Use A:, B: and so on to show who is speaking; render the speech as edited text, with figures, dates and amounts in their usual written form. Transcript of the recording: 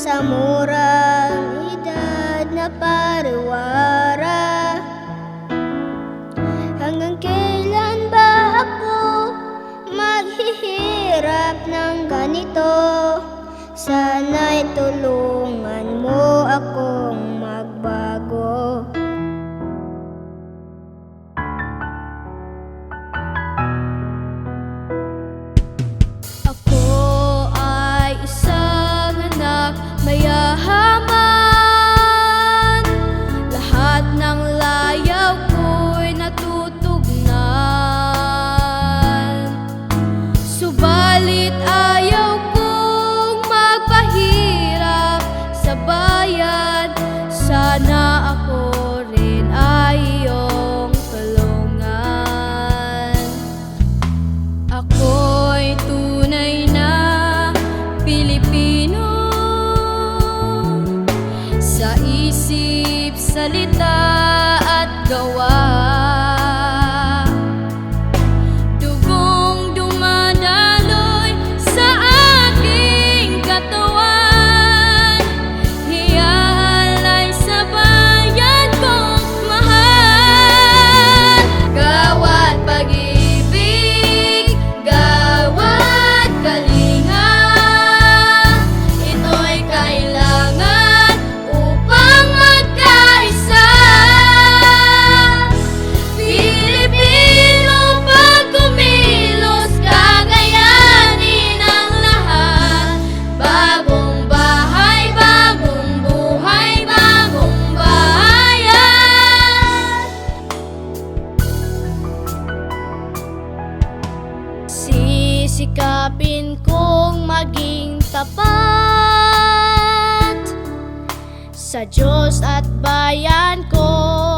A: sa murang edad na pariwara. Hanggang kailan ba ako maghihirap ng ganito? Sana'y tulungan mo akong magbago.
B: Ako ay isang anak mayaman. Lahat ng layaw ko'y natutugnan. Subalit ayaw kong magpahirap sa bayan. Sana ako rin ay iyong tulungan. Ako'y tunay na Pilipino, sa isip, salita at gawa. Dugong dumadaloy sa aking katawan, hialay sa bayan kong mahal. Gawad pag-ibig, gawad kalinga, ito'y kailangan upang magkaisa. Pilipino, pag kumilos, kakayanin ang lahat. Bagong bahay, bagong buhay, bagong bayan. Sisikapin kong maging tapat sa Diyos at bayan ko.